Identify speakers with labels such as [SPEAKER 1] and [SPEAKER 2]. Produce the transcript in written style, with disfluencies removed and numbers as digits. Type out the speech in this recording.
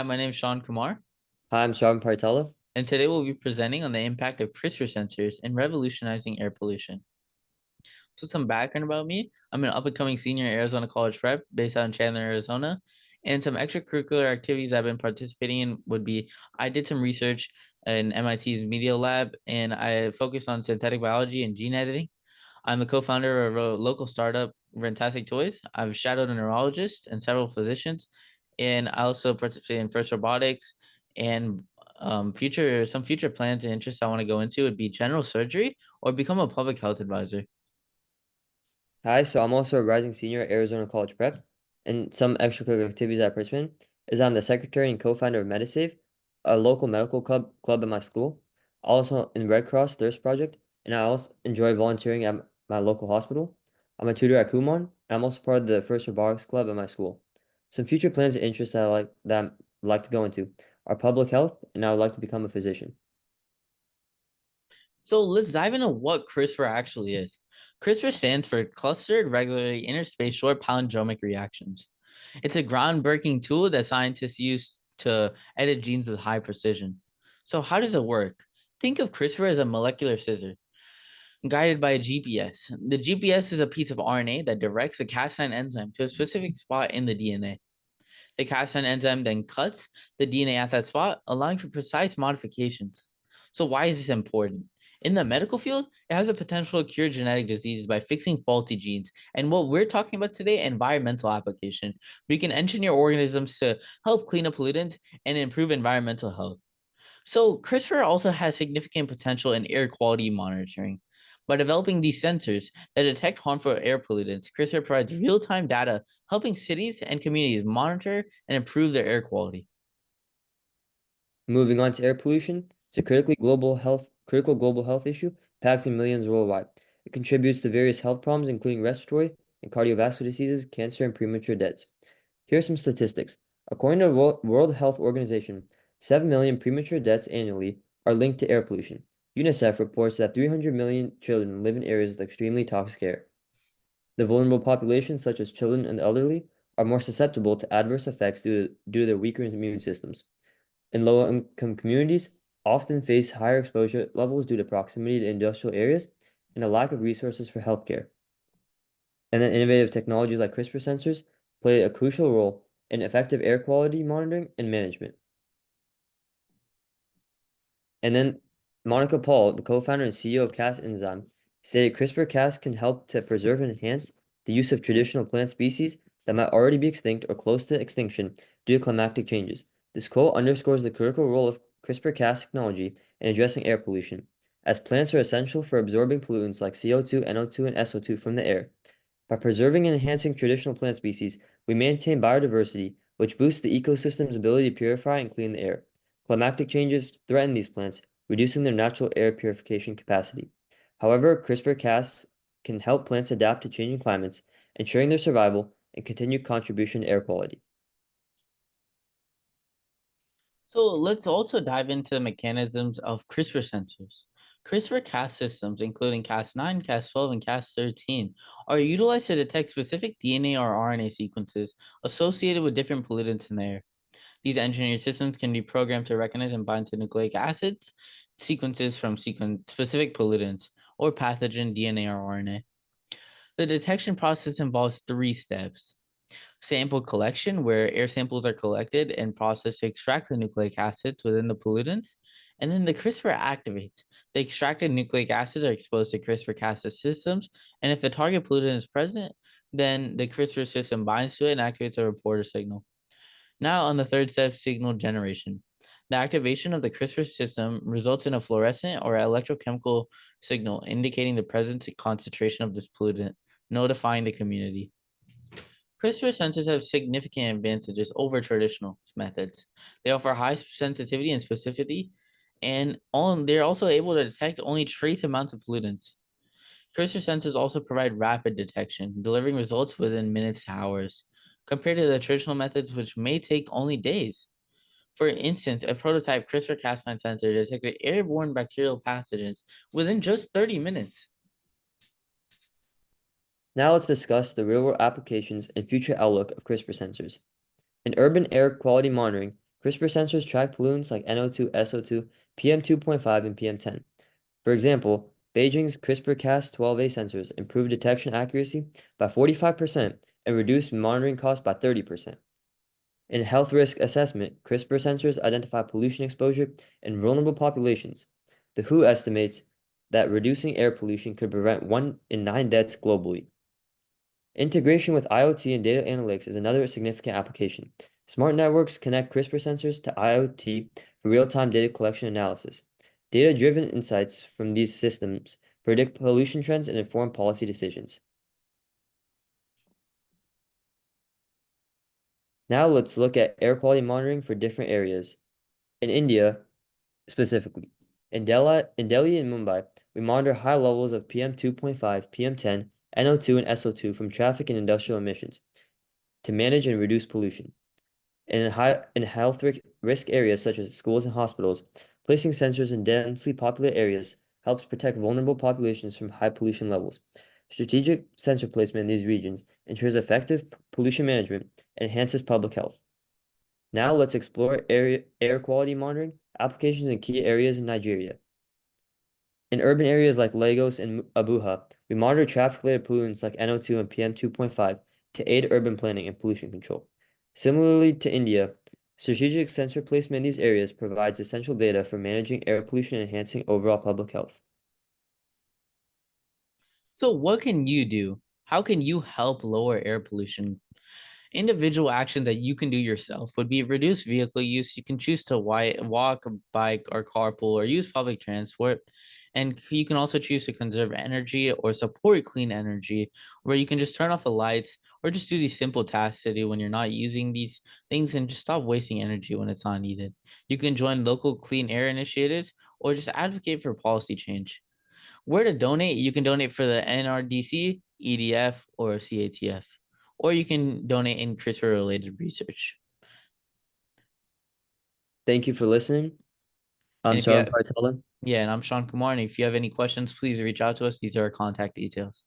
[SPEAKER 1] Hi, my name is Shaan Kumar,
[SPEAKER 2] Hi, I'm Sravan Paritala.
[SPEAKER 1] and today we'll be presenting on the impact of CRISPR sensors in revolutionizing air pollution. So, some background about me: I'm an up and coming senior at Arizona College Prep based out in Chandler, Arizona. And some extracurricular activities I've been participating in would be I did some research in MIT's Media Lab, and I focused on synthetic biology and gene editing. I'm the co founder of a local startup, Fantastic Toys. I've shadowed a neurologist and several physicians, and I also participate in FIRST Robotics and future plans and interests I want to go into would be general surgery or become a public health advisor.
[SPEAKER 2] Hi, so I'm also a rising senior at Arizona College Prep, and some extracurricular activities I participate in is I'm the secretary and co-founder of MediSave, a local medical club at my school. Also in Red Cross Thirst Project, and I also enjoy volunteering at my local hospital. I'm a tutor at Kumar, and I'm also part of the First Robotics Club at my school. Some future plans and interests that I'd like to go into are public health, and I would like to become a physician.
[SPEAKER 1] So let's dive into what CRISPR actually is. CRISPR stands for Clustered Regularly Interspaced Short Palindromic Reactions. It's a groundbreaking tool that scientists use to edit genes with high precision. So, how does it work? Think of CRISPR as a molecular scissor guided by a GPS. The GPS is a piece of RNA that directs the Cas9 enzyme to a specific spot in the DNA. The Cas9 enzyme then cuts the DNA at that spot, allowing for precise modifications. So, why is this important? In the medical field, it has the potential to cure genetic diseases by fixing faulty genes. And what we're talking about today, environmental application. We can engineer organisms to help clean up pollutants and improve environmental health. So, CRISPR also has significant potential in air quality monitoring. By developing these sensors that detect harmful air pollutants, CRISPR provides real time data helping cities and communities monitor and improve their air quality.
[SPEAKER 2] Moving on to air pollution, it's a critical global health issue impacting millions worldwide. It contributes to various health problems, including respiratory and cardiovascular diseases, cancer, and premature deaths. Here are some statistics. According to the World Health Organization, 7 million premature deaths annually are linked to air pollution. UNICEF reports that 300 million children live in areas with extremely toxic air. The vulnerable populations, such as children and the elderly, are more susceptible to adverse effects due to their weaker immune systems. In low-income communities, often face higher exposure levels due to proximity to industrial areas and a lack of resources for healthcare. And then innovative technologies like CRISPR sensors play a crucial role in effective air quality monitoring and management. And then Monica Paul, the co-founder and CEO of Cas Enzyme, stated CRISPR-Cas can help to preserve and enhance the use of traditional plant species that might already be extinct or close to extinction due to climatic changes. This quote underscores the critical role of CRISPR-Cas technology in addressing air pollution, as plants are essential for absorbing pollutants like CO2, NO2, and SO2 from the air. By preserving and enhancing traditional plant species, we maintain biodiversity, which boosts the ecosystem's ability to purify and clean the air. Climatic changes threaten these plants, reducing their natural air purification capacity. However, CRISPR-Cas can help plants adapt to changing climates, ensuring their survival and continued contribution to air quality.
[SPEAKER 1] So, let's also dive into the mechanisms of CRISPR sensors. CRISPR-Cas systems, including Cas9, Cas12, and Cas13, are utilized to detect specific DNA or RNA sequences associated with different pollutants in the air. These engineered systems can be programmed to recognize and bind to nucleic acids, sequences from specific pollutants, or pathogen DNA or RNA. The detection process involves three steps: sample collection, where air samples are collected and processed to extract the nucleic acids within the pollutants, and then the CRISPR activates. The extracted nucleic acids are exposed to CRISPR-Cas systems, and if the target pollutant is present, then the CRISPR system binds to it and activates a reporter signal. Now, on the third step, signal generation. The activation of the CRISPR system results in a fluorescent or electrochemical signal indicating the presence and concentration of this pollutant, notifying the community. CRISPR sensors have significant advantages over traditional methods. They offer high sensitivity and specificity, and they're also able to detect only trace amounts of pollutants. CRISPR sensors also provide rapid detection, delivering results within minutes to hours, compared to the traditional methods, which may take only days. For instance, a prototype CRISPR-Cas9 sensor detected airborne bacterial pathogens within just 30 minutes.
[SPEAKER 2] Now let's discuss the real-world applications and future outlook of CRISPR sensors. In urban air quality monitoring, CRISPR sensors track pollutants like NO2, SO2, PM2.5, and PM10. For example, Beijing's CRISPR-Cas12a sensors improved detection accuracy by 45% and reduced monitoring costs by 30%. In health risk assessment, CRISPR sensors identify pollution exposure in vulnerable populations. The WHO estimates that reducing air pollution could prevent 1 in 9 deaths globally. Integration with IoT and data analytics is another significant application. Smart networks connect CRISPR sensors to IoT for real-time data collection analysis. Data-driven insights from these systems predict pollution trends and inform policy decisions. Now let's look at air quality monitoring for different areas. In India, specifically, in Delhi and Mumbai, we monitor high levels of PM2.5, PM10, NO2, and SO2 from traffic and industrial emissions to manage and reduce pollution. In health risk areas such as schools and hospitals, placing sensors in densely populated areas helps protect vulnerable populations from high pollution levels. Strategic sensor placement in these regions ensures effective pollution management and enhances public health. Now let's explore air quality monitoring applications in key areas in Nigeria. In urban areas like Lagos and Abuja, we monitor traffic-related pollutants like NO2 and PM2.5 to aid urban planning and pollution control. Similarly to India, strategic sensor placement in these areas provides essential data for managing air pollution and enhancing overall public health.
[SPEAKER 1] So, what can you do? How can you help lower air pollution? Individual action that you can do yourself would be reduce vehicle use. You can choose to walk, bike, or carpool, or use public transport. And you can also choose to conserve energy or support clean energy, where you can just turn off the lights or just do these simple tasks to do when you're not using these things and just stop wasting energy when it's not needed. You can join local clean air initiatives or just advocate for policy change. Where to donate? You can donate for the NRDC, EDF, or CATF, or you can donate in CRISPR related research.
[SPEAKER 2] Thank you for listening. I'm
[SPEAKER 1] And if you
[SPEAKER 2] Sravan
[SPEAKER 1] have,
[SPEAKER 2] Paritala.
[SPEAKER 1] yeah, and I'm Sean Kumar. And if you have any questions, please reach out to us. These are our contact details.